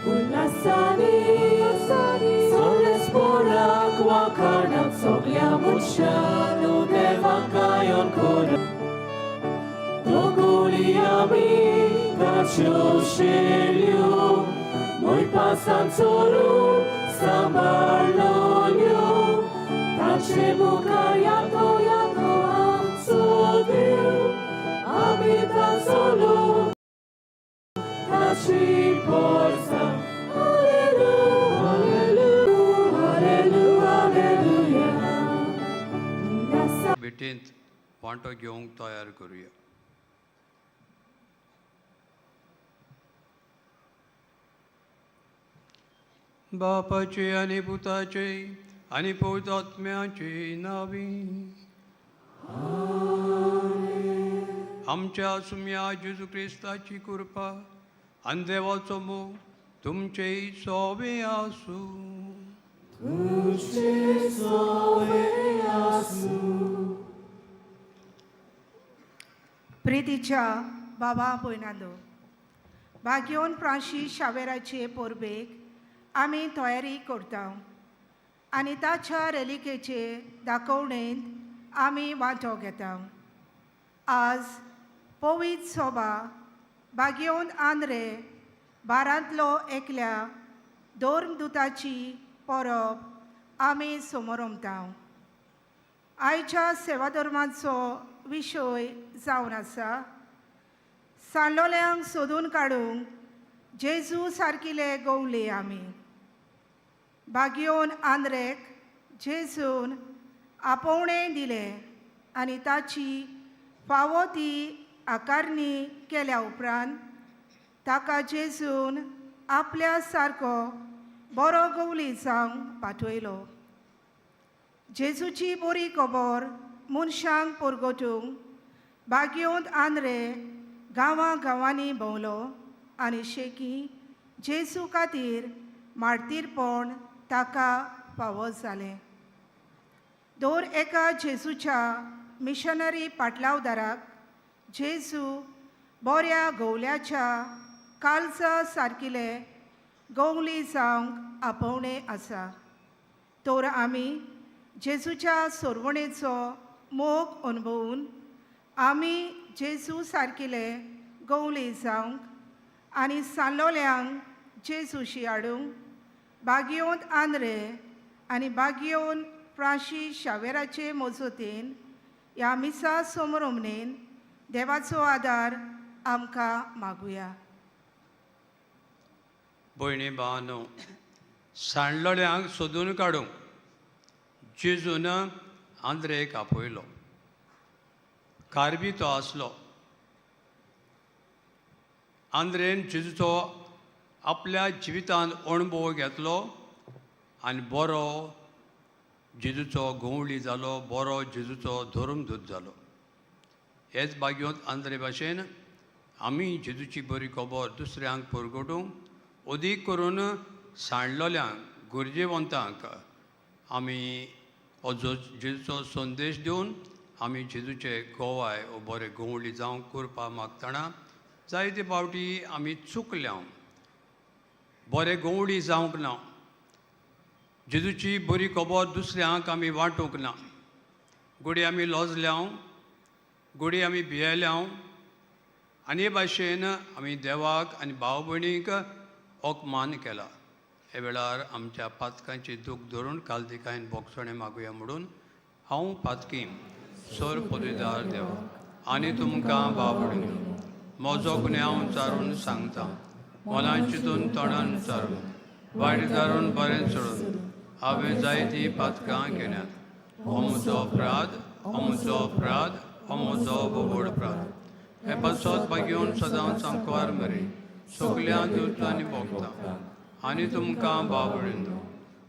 उल्हासाने सोलेस्पोराक वाखाणाक सगळ्या मनशान देवाका येवन करू दोगुली आमी ताच्यो शेल्यो mój pasan colu sambalonio tacie muka jako amcudiu amita solo taci porsa Alleluja Alleluja Alleluja Alleluja भेटेंत वांटो घेवंक तयार करूया. बापाचे आनी पुताचे आनी पवित्र आत्म्याचे नावी आमच्या सुम्या जेजू क्रिस्ताची कृपा आनी देवाचो मोग तुमचे सोबे आसूं. प्रितीच्या बाबा भयणांदो, भाग्योन फ्रांसीस शावेराचे पोरबेक आमी तयारी करता आनी ताच्या रेलिकेचे दाखोवणेंत आमी वांटो घेता. आज पवित्र सोबा भाग्योन आंद्रे बारांतलो एकल्या धर्मदुताची परब आमी समोरमता. आयच्या सेवाधर्माचो विशय जावन आसा सांडलोल्यांक सोदून काडूंक जेजू सारकिले गवले आमी. भाग्योन आंद्रेक जेजून आपोवणें दिलें आनी ताची फावो ती आकारणी केल्या उपरांत ताका जेजून आपल्या सारको बरो गवली जावंक पाठयलो. जेजूची बरी खबर मनशांक परगटूंक भाग्योन आंद्रे गांवांनी भोंवलो आनी शेकी जेजू खातीर मार्तीरपण ताका फावो जालें. दर एका जेजूच्या मिशनरी पाटलावदाराक जेजू बऱ्या गवल्याच्या काळजा सारकिले गवली जावंक आपोवणें आसा. तर आमी जेजूच्या सोरवणेचो मोग अनुभवून आमी जेजू सारकिले गवली जावंक आनी सांडलोल्यांक जेजूशी हाडूंक भाग्योन आंद्रे आनी भाग्योन फ्रांसीस शावेराचे मजतीन ह्या मिसा समोरमणेन देवाचो आदार आमकां मागुया. भयणी भावांनो, सांडलोल्यांक सोदून काडूंक जेजून आंद्रेक आपयलो. कारबी तो आसलो. आंद्रेन जेजूचो आपल्या जिवितांत अणभव घेतलो आनी बरो जेजूचो गवळी जालो, बरो जेजूचो धर्मदूत जालो. हेच भाग्योन आंद्रे भाशेन आमी जेजूची बरी खबर दुसऱ्यांक परगटूंक अदीक करून सांडलोल्यांक गरजेवंतांक आमी हो जेजूचो संदेश दिवन आमी जेजूचे गोवाय वो बरे गवळी जावंक करपा मागतना जायते फावटी आमी चुकल्या. बरे गवळी जावंक ना. जेजूची बरी खबर दुसऱ्यांक आमी वांटूंक ना. घोडी आमी लॉजल्या, घोडी आमी भियेल्या आनी हे भाशेन आमी देवाक आनी भाव भयणीक अपमान केला. हे वेळार आमच्या पातकांची दूख धरून कालदिकायेन बोगसणे मागुया म्हणून हांव पातकी सोर पदवीदार देवा आनी तुमकां भाव भयणी म्हजो गुन्हे हांव चारून सांगता. मोलान चिंतून तोंडान चारून वायट दारून बरें सोडून हांवें जायतीं पातकां केल्यात. हो म्हजो अपराध, हो म्हजो अपराध, हो म्हजो बोबड अपराध. हे पासत भाग्योन सदांच सांकवार मरी सगल्या दिवचांनी भोगता आनी तुमकां भाव भयणींनो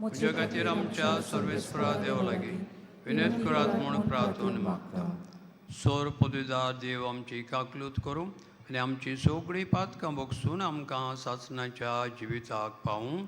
म्हजे खातीर आमच्या सर्वेस्परा देवा लागीं विनत करात म्हूण प्रार्थना मागता. सोर पदवीदार देव आमची काकलूत करूं आनी आमची सगळीं पातकां भोगसून आमकां सासणाच्या जिविताक पावूं.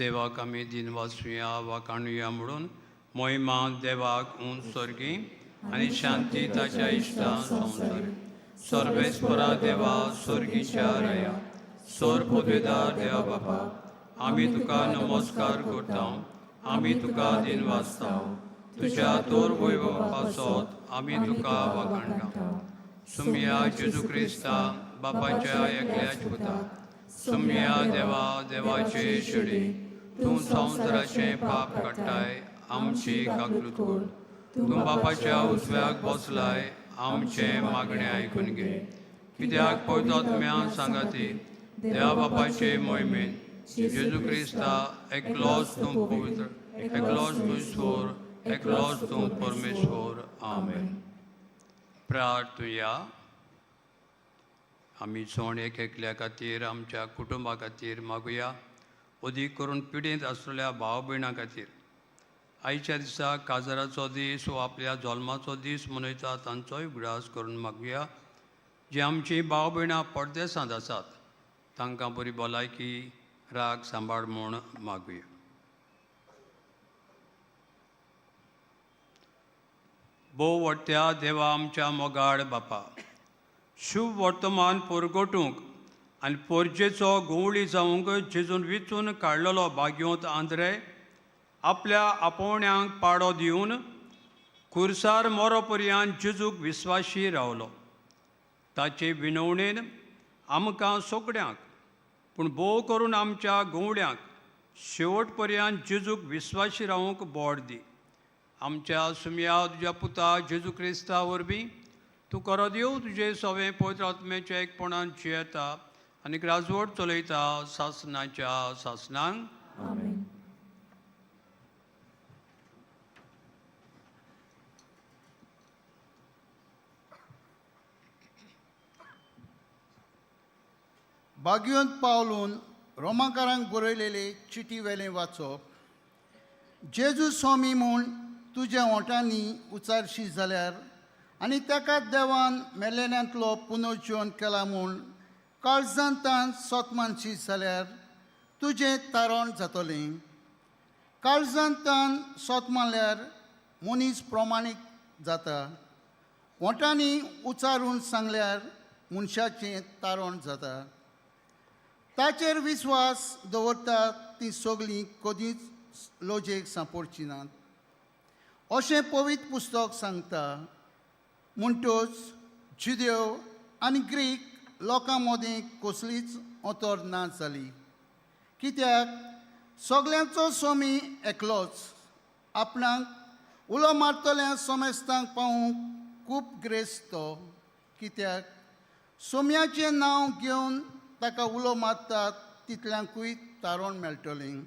देवाक आमी दिन वाचुया वा काणुया म्हणून मोहिमा देवाक उंच स्वर्गी आनी शांती ताच्या इश्टां संवसारी. सर्वेस्परा देवा स्वर्गीच्या राया सोर पदवेदार देवा बापा, आमी तुका नमस्कार करता, आमी तुका दिन वाचता. तुज्या तोर वैभवापासत आमी तुका वखणटा. सुमया जेजू क्रिस्ता बापाच्या एकल्याच पुता, सुमया देवा देवाचे शेडे, तूं संवसाराचें पाप काडटाय आमची काकलूत कर. तूं बापाच्या उजव्याक बसलाय आमचें मागणें आयकून घे. कित्याक पवित्र आत्म्या सांगाती देवा बापाचे मोहिमेन जेजू क्रिस्ता एकलोच तूं पवित्र, एकलोच तूं ईश्वर, एकलोच तूं परमेश्वर. आमेन. प्रार्थुया. आमी सोण एक एकल्या खातीर आमच्या कुटुंबा खातीर मागुया. अदीक करून पिडेंत आसलेल्या भाव भयणां खातीर आयच्या दिसा काजराचो दीस वा आपल्या जल्माचो दीस मनयतात तांचोय उगडास करून मागुया. जी आमची भाव भयणां परदेसांत आसात तांकां बरी भलायकी राग सांबाळ म्हूण मागुया. भोव व्हडट्या देवा आमच्या मोगाळ बापा, शुभ वर्तमान परगटूंक आनी परजेचो गुवळी जावंक जेजून विचून काडलेलो भाग्योत आंद्रे आपल्या आपोवण्यांक पाडो दिवन खुर्सार मोरो पर्यंत जेजूक विस्वाशी रावलो. ताचे विनवणेन आमकां सगळ्यांक पूण भोव करून आमच्या गुवळ्यांक शेवट पर्यंत जेजूक विस्वाशी रावूंक बोड दी. आमच्या सुमया तुज्या पुता जेजू क्रिस्ता वरवीं तूं करो देव तुजें सवें पवित्र आत्म्याच्या एकपणान जियेता आनी राजवट चलयता सासणाच्या सासणांक. आमेन. भाग्योंत पावलून रोमाकारांक बरयलेले चिटी वेलें वाचप. जेजू स्वामी म्हूण तुज्या ओंठांनी उचारशी जाल्यार आनी ताका देवान मेलेल्यांतलो पुनर्जीवन केला म्हूण काळजांतान सोतमानशी जाल्यार तुजें तारण जातलें. काळजांतान सोतमानल्यार मनीस प्रमाणीक जाता. ओंठांनी उचारून सांगल्यार मनशाचें तारण जाता. ताचेर विस्वास दवरतात तीं सगळीं कधीच लोजेक सांपडची नात अशें पवित्र पुस्तक सांगता. म्हणटच जुदेव आनी ग्रीक लोकां मदें कसलीच अंतर ना जाली, कित्याक सगळ्यांचो स्वामी एकलोच. आपणाक उलो मारतल्या सोमेस्तांक पावूंक खूब ग्रेस्त तो, कित्याक सोम्याचें नांव घेवन ताका उलो मारतात तितल्यांकूय तारण मेळटलें.